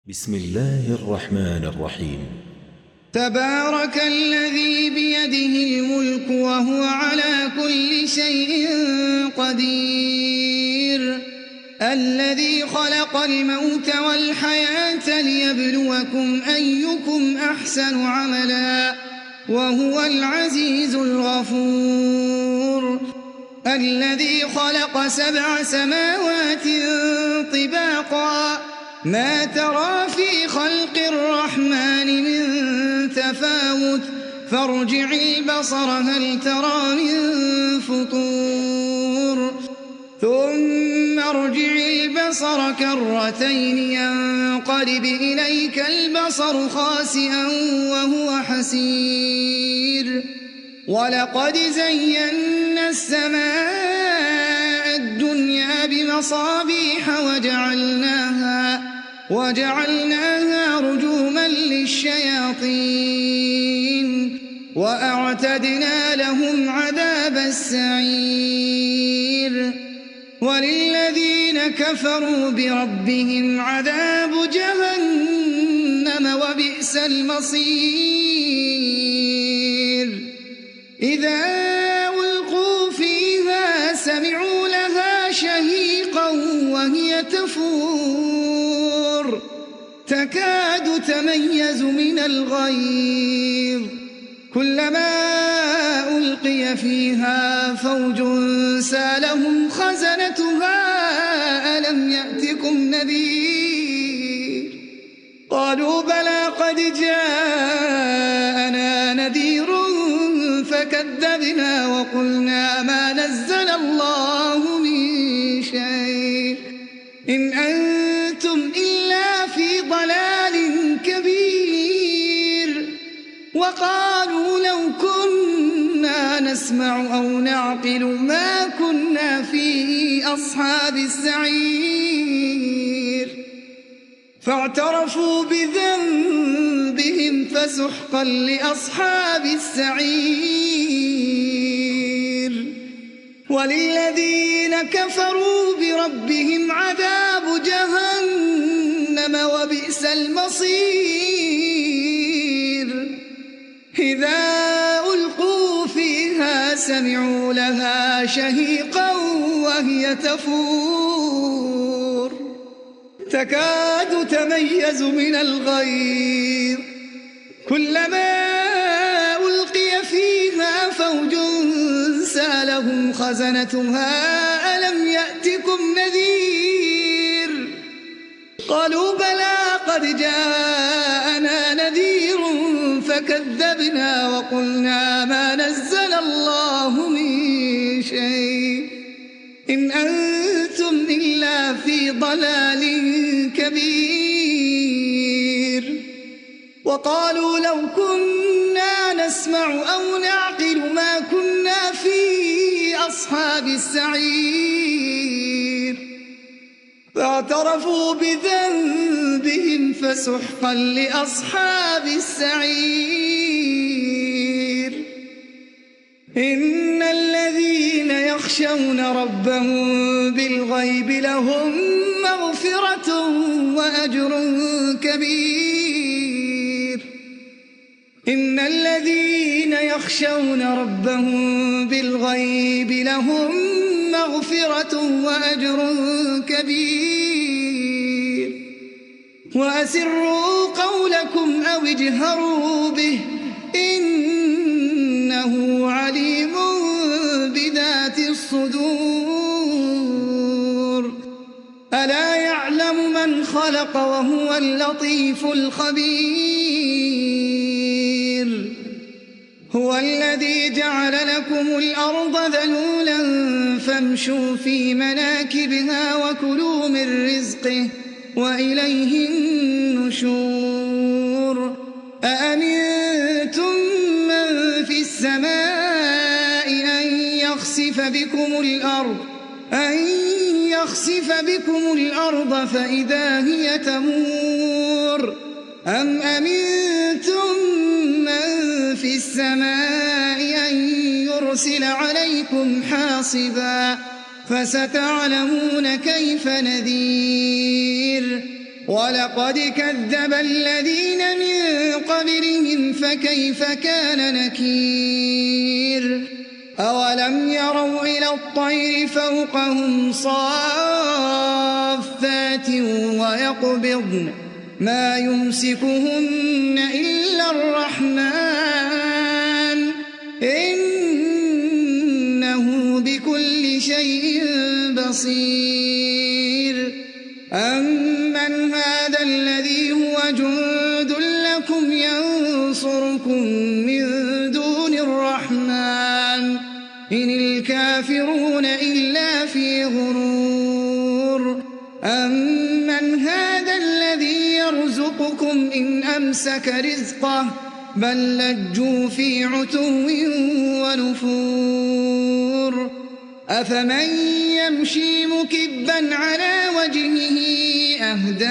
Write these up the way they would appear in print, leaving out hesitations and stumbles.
بسم الله الرحمن الرحيم. تبارك الذي بيده الملك وهو على كل شيء قدير، الذي خلق الموت والحياة ليبلوكم أيكم أحسن عملا وهو العزيز الغفور، الذي خلق 7 سماوات طباقا ما ترى في خلق الرحمن من تفاوت فارجع البصر هل ترى من فطور ثم ارجع البصر كرتين ينقلب إليك البصر خاسئا وهو حسير، ولقد زينا السماء الدنيا بمصابيح وجعلناها رجوما للشياطين وأعتدنا لهم عذاب السعير، وللذين كفروا بربهم عذاب جهنم وبئس المصير، إذا ألقوا فيها سمعوا لها شهيقا وهي تفور تكاد تميز من الغيظ، كلما ألقي فيها فوج سالهم خزنتها ألم يأتكم نذير، قالوا بلى قد جاءنا نذير فكذبنا وقلنا ما نزل الله من شيء إن أنتم إلا في ضلال كبير، وقالوا لو كنا نسمع أو نعقل ما كنا في أصحاب السعير، فاعترفوا بذنبهم فسحقا لأصحاب السعير، وللذين كفروا بربهم عذاب جهنم وبئس المصير، إذا ألقوا فيها سمعوا لها شهيقا وهي تفور تكاد تميز من الغيظ، كلما ألقي فيها فوج سالهم خزنتها ألم يأتكم نذير، قالوا بلى قد جاءنا نذير فكذبنا وقلنا ما نزل الله من شيء إن أنتم إلا في ضلال كبير، وقالوا لو كنا نسمع أو نعقل ما كنا في أصحاب السعير، فاعترفوا بذنبهم فسحقا لأصحاب السعير، إن الذين يخشون ربهم بالغيب لهم مغفرة وأجر كبير، إن الذين يخشون ربهم بالغيب لهم مغفرة وأجر كبير، وأسروا قولكم أو اجهروا به إنه عليم بذات الصدور، ألا يعلم من خلق وهو اللطيف الخبير، هو الذي جعل لكم الأرض ذلولا فامشوا في مناكبها وكلوا من رزقه وإليه النشور، أأمنتم من في السماء أن يخسف بكم الأرض فإذا هي تمور، أم أمنتم من في السماء أن يرسل عليكم حاصبا فستعلمون كيف نذير، ولقد كذب الذين من قبلهم فكيف كان نكير أولم يروا إلى الطير فوقهم صافات ويقبضن ما يمسكهن إلا الرحمن إنه بكل شيء بصير أمن هذا الذي هو جند لكم ينصركم من دون الرحمن إن الكافرون إلا في غرور أمن هذا الذي يرزقكم إن أمسك رزقه بل لجوا في عتو ونفور أفمن يمشي مكبا على وجهه أهدى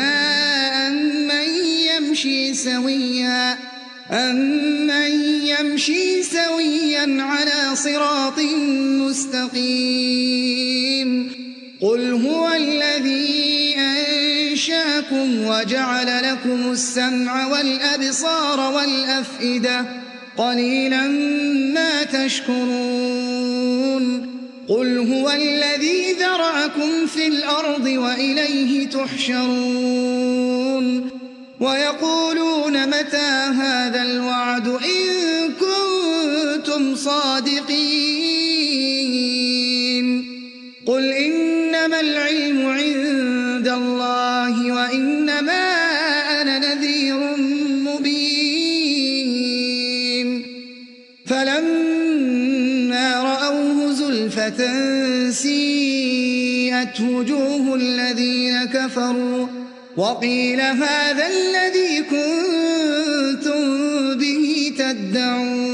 أمن يمشي سويا على صراط مستقيم قل هو الذي أنشاكم وجعل لكم السمع والأبصار والأفئدة قليلا ما تشكرون قل هو الذي ذرأكم في الأرض وإليه تحشرون ويقولون متى هذا الوعد إن كنتم صادقين قل إنما العلم عند الله وإنما أنا نذير مبين فلما رأوه زلفة سيئت وجوه الذين كفروا وقيل هذا الذي كنتم به تدعون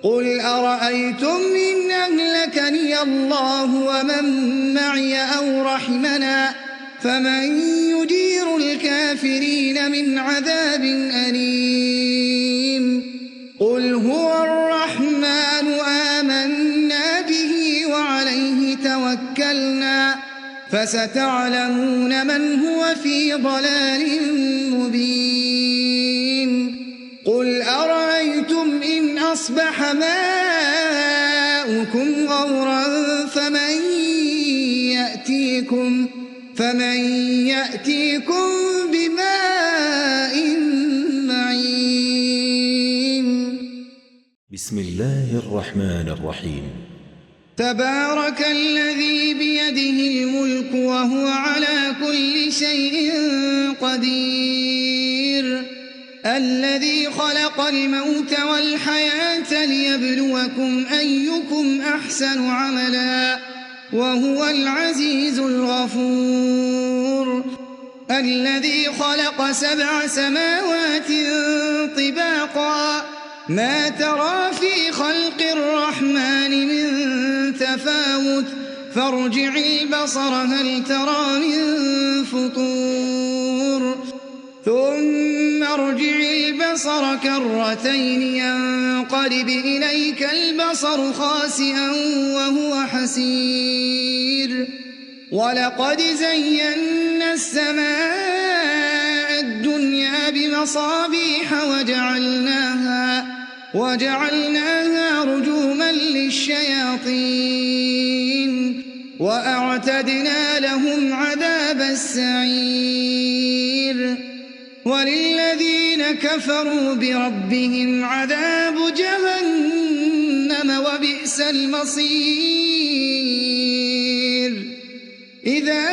قل أرأيتم إن أهلكني الله ومن معي أو رحمنا فمن يجير الكافرين من عذاب أليم قل هو الرحمن آمنا به وعليه توكلنا فستعلمون من هو في ضلال مبين قل أرأيتم إن أصبح ماؤكم غورا فمن يأتيكم بماء معين بسم الله الرحمن الرحيم تبارك الذي بيده الملك وهو على كل شيء قدير الذي خلق الموت والحياة ليبلوكم أيكم أحسن عملا وهو العزيز الغفور الذي خلق 7 سماوات طباقا ما ترى في خلق الرحمن من تفاوت فارجع البصر هل ترى من فطور ثم ارجع البصر كرتين ينقلب إليك البصر خاسئا وهو حسير ولقد زينا السماء الدنيا بمصابيح وجعلناها رجوما للشياطين وأعتدنا لهم عذاب السعير وللذين كفروا بربهم عذاب جهنم وبئس المصير إذا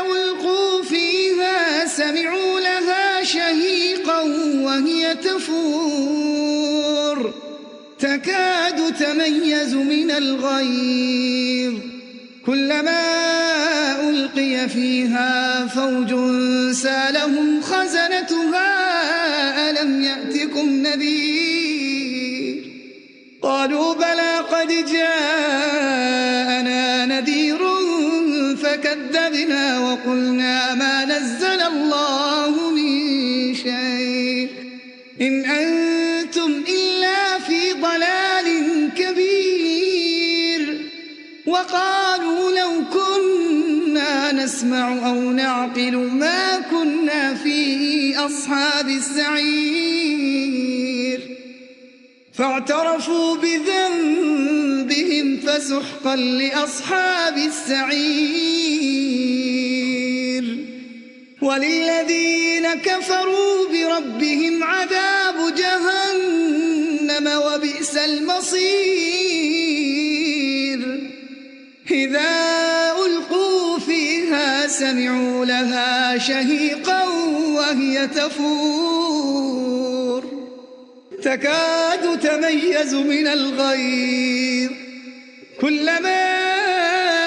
ألقوا فيها سمعوا لها شهيقا وهي تفور تكاد تميز من الغيظ كلما ألقي فيها فوج سالهم خزنتها ألم يأتكم نذير قالوا بلى قد جاءنا نذير فكذبنا وقلنا ما نزل الله من شيء إن أنتم إلا في ضلال كبير وقالوا لو كنا نسمع أو نعقل ما كنا في أصحاب السعير فاعترفوا بذنبهم فسحقا لأصحاب السعير وللذين كفروا بربهم عذاب جهنم وبئس المصير إذا ألقوا فيها سمعوا لها شهيقا وهي تفور تكاد تميز من الغيظ كلما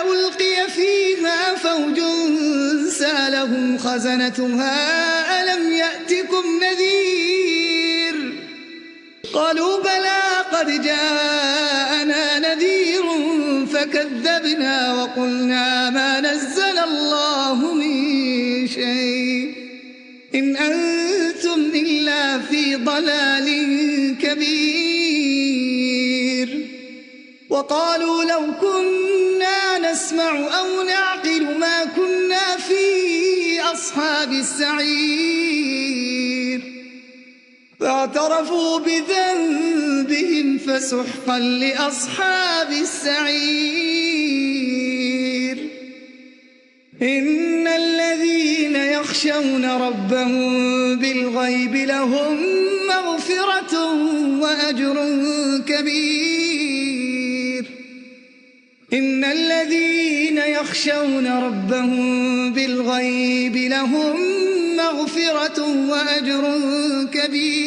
ألقي فيها فوج سألهم خزنتها ألم يأتكم نذير قالوا بلى قد جاءنا نذير فكذبنا وقلنا ما نزل الله من شيء إن أنتم إلا في ضلال كبير وقالوا لو كنا نسمع أو نعقل ما كنا في أصحاب السعير فاعترفوا بذنبهم فسحقا لأصحاب السعير إن الذين يخشون ربهم بالغيب لهم مغفرة وأجر كبير إن الذين يخشون ربهم بالغيب لهم مغفرة وأجر كبير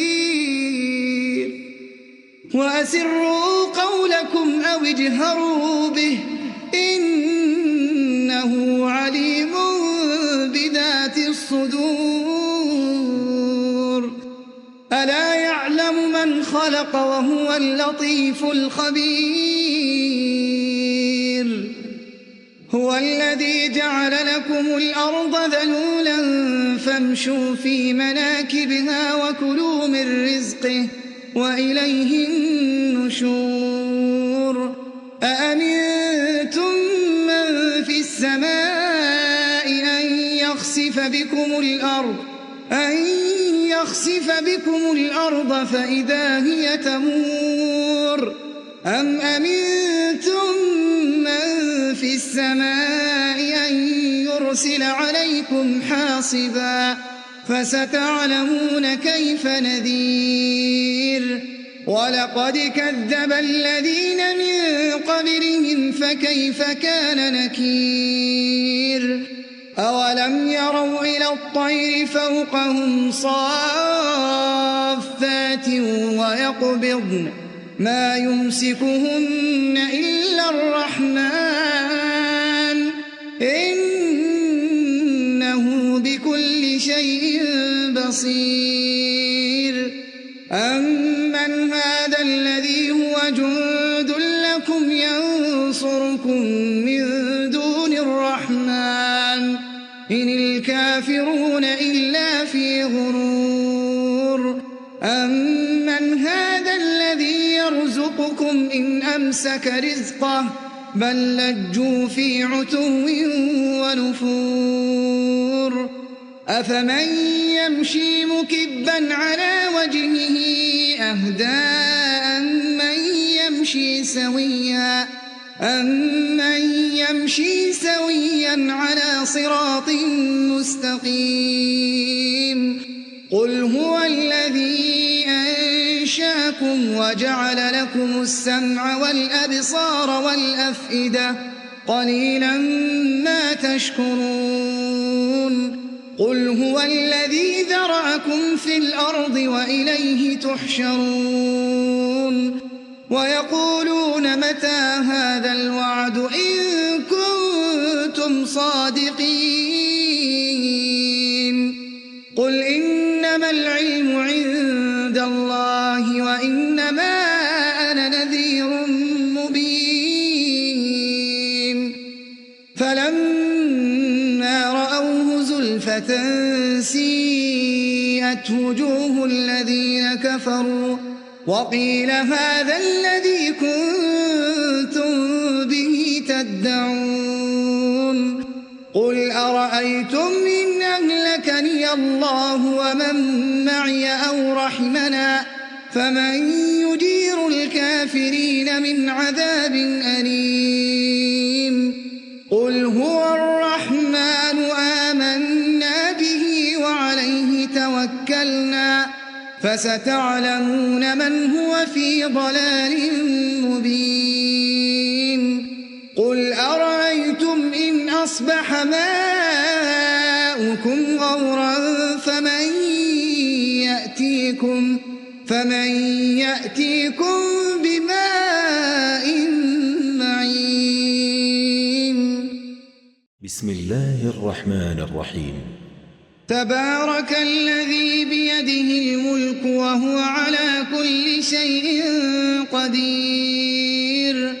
وأسروا قولكم أو اجهروا به إنه عليم بذات الصدور ألا يعلم من خلق وهو اللطيف الخبير هو الذي جعل لكم الأرض ذلولا فامشوا في مناكبها وكلوا من رزقه وإليه النشور أأمنتم من في السماء أن يخسف بكم الأرض فإذا هي تمور أم أمنتم من في السماء أن يرسل عليكم حاصبا فستعلمون كيف نذير ولقد كذب الذين من قبلهم فكيف كان نكير أولم يروا إلى الطير فوقهم صافات ويقبضن ما يمسكهن إلا الرحمن إنه بكل شيء بصير أمن هذا الذي هو جند لكم ينصركم من دون الرحمن إن الكافرون إلا في غرور أمن هذا الذي يرزقكم إن أمسك رزقه بل لجوا في عتو ونفور أفمن يمشي مكبا على وجهه أهدى أمن يمشي سويا على صراط مستقيم قل هو الذي أنشاكم وجعل لكم السمع والأبصار والأفئدة قليلا ما تشكرون قل هو الذي ذرأكم في الأرض وإليه تحشرون ويقولون متى هذا الوعد إن كنتم صادقين قل إنما العلم عند الله وإنما أنا نذير مبين فلما رأوه زلفة سيئت وجوه الذين كفروا وقيل هذا الذي كنتم به تدعون قل أرأيتم إن أهلكني الله ومن معي أو رحمنا فمن يجير الكافرين من عذاب أليم قل هو الرحمن آمنا به وعليه توكلنا فستعلمون من هو في ضلال مبين قل أرأيتم إن أصبح ماؤكم غورا فمن يأتيكم بماء معين بسم الله الرحمن الرحيم تبارك الذي بيده الملك وهو على كل شيء قدير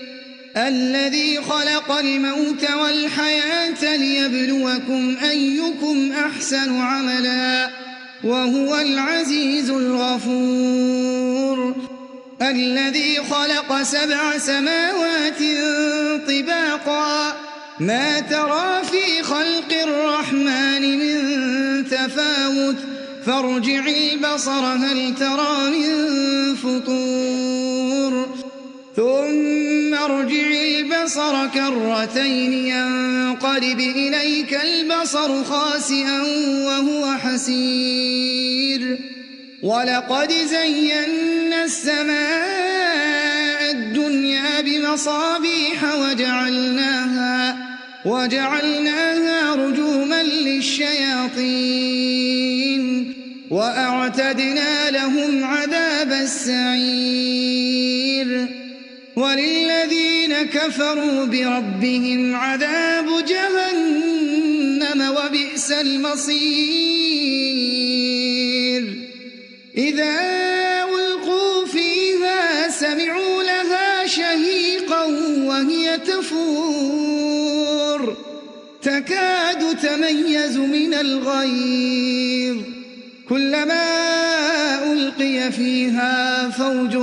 الذي خلق الموت والحياة ليبلوكم أيكم أحسن عملا وهو العزيز الغفور الذي خلق 7 سماوات طباقا ما ترى في خلق الرحمن من تفاوت فارجع البصر هل ترى من فطور ثم ارجع البصر كرتين ينقلب إليك البصر خاسئا وهو حسير ولقد زينا السماء الدنيا بمصابيح وجعلناها رجوما للشياطين وأعتدنا لهم عذاب السعير وللذين كفروا بربهم عذاب جهنم وبئس المصير إذا ألقوا فيها سمعوا لها شهيقا وهي تفور تكاد تميز من الغيظ كلما ألقي فيها فوج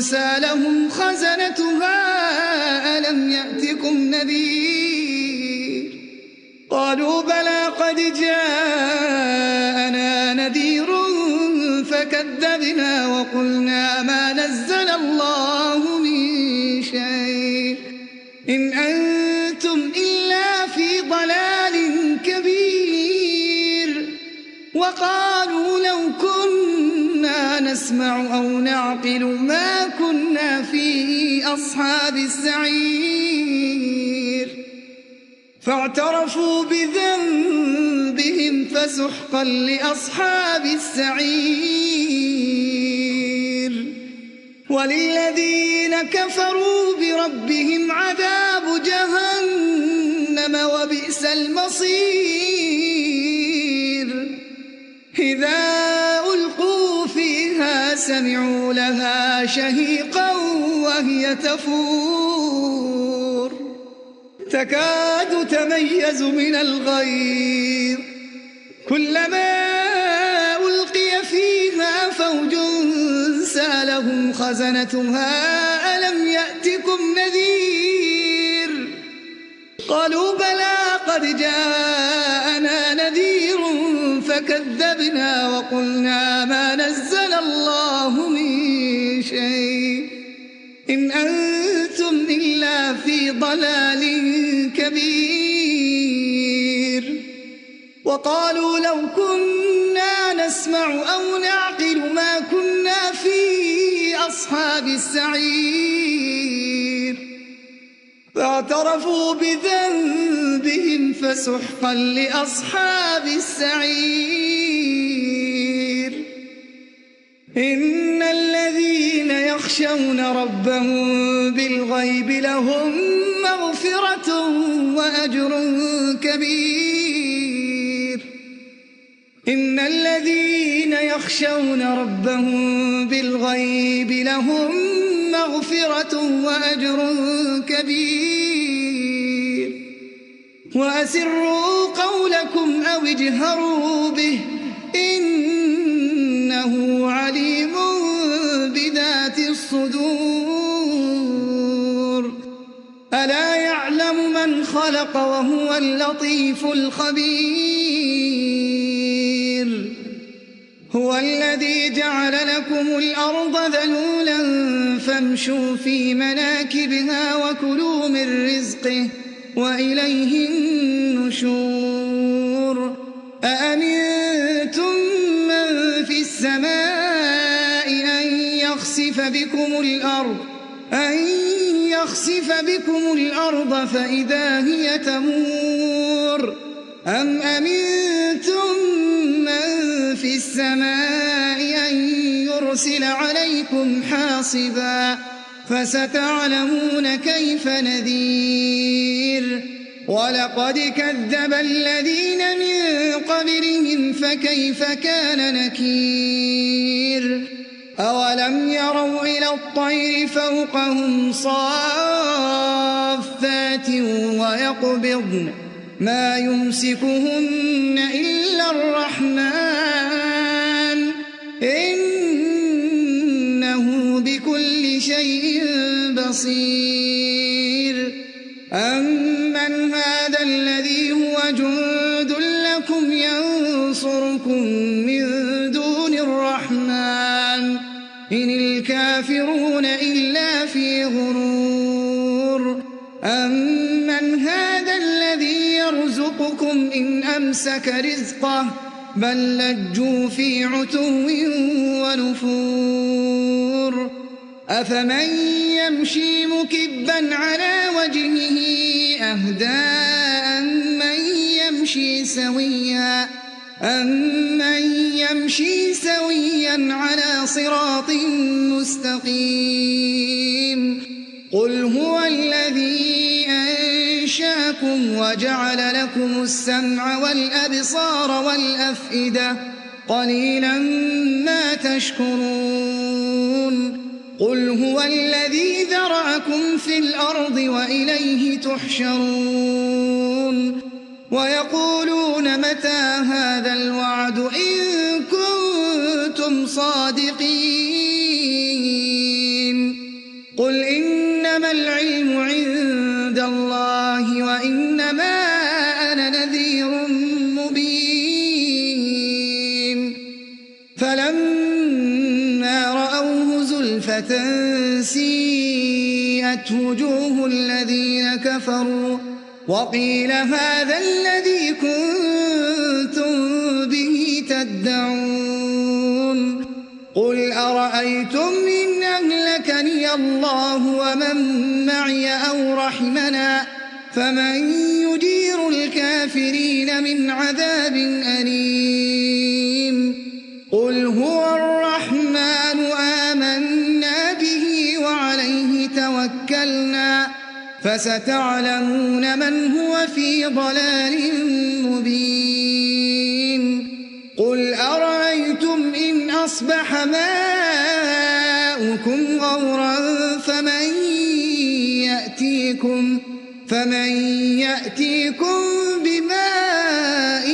سالهم خزنتها ألم يأتكم نذير قالوا بلى قد جاءنا نذير فكذبنا وقلنا ما نزل الله من شيء إن أنتم إلا في ضلال كبير وقالوا لو كنا نسمع أو نعقل ما كنا في أصحاب السعير فاعترفوا بذنبهم فسحقا لأصحاب السعير وللذين كفروا بربهم عذاب جهنم وبئس المصير إذا ألقوا فيها سمعوا لها شهيقا وهي تفور تكاد تميز من الغيظ كلما ألقي فيها فوج سالهم خزنتها ألم يأتكم نذير قالوا بلى قد جاءنا نذير فكذبنا وقلنا ما نزل الله من شيء إن أنتم إلا في ضلال كبير وقالوا لو كنا نسمع أو نعقل ما كنا في أصحاب السعير فاعترفوا بذنبهم فسحقا لأصحاب السعير إن الذين يخشون ربهم بالغيب لهم مغفرة وأجر كبير إن الذين يخشون ربهم بالغيب لهم مغفرة وأجر كبير وأسروا قولكم أو اجهروا به إنه عليم بذات الصدور ألا يعلم من خلق وهو اللطيف الخبير هو الذي جعل لكم الأرض ذلولا فامشوا في مناكبها وكلوا من رزقه وإليه النشور أأمنتم من في السماء أن يخسف بكم الأرض فإذا هي تمور أم أمنتم من في السماء أن يرسل عليكم حاصبا فستعلمون كيف نذير ولقد كذب الذين من قبلهم فكيف كان نكير أولم يروا إلى الطير فوقهم صافات ويقبضن ما يمسكهن إلا الرحمن إنه بكل شيء بصير أمن هذا الذي هو جند لكم ينصركم من دون الرحمن إن الكافرون إلا في غرور أمن هذا الذي يرزقكم إن أمسك رزقه بل لجوا في عتو ونفور أفمن يمشي مكبا على وجهه أهدى أمن يمشي سويا على صراط مستقيم قل هو الذي أنشاكم وجعل لكم السمع والأبصار والأفئدة قليلا ما تشكرون قل هو الذي ذرأكم في الأرض وإليه تحشرون ويقولون متى هذا الوعد إن كنتم صادقين قل إنما العلم عند الله وإنما أنا نذير مبين فلما رأوه زلفة سيئت وجوه الذين كفروا وقيل هذا الذي كنتم به تدعون قل أرأيتم إن أهلكني الله ومن معي أو رحمنا فمن يجير الكافرين من عذاب أليم قل هو الرحمن آمنا به وعليه توكلنا فستعلمون من هو في ضلال مبين قل أرأيتم إن أصبح ماؤكم غورا فمن يأتيكم بماء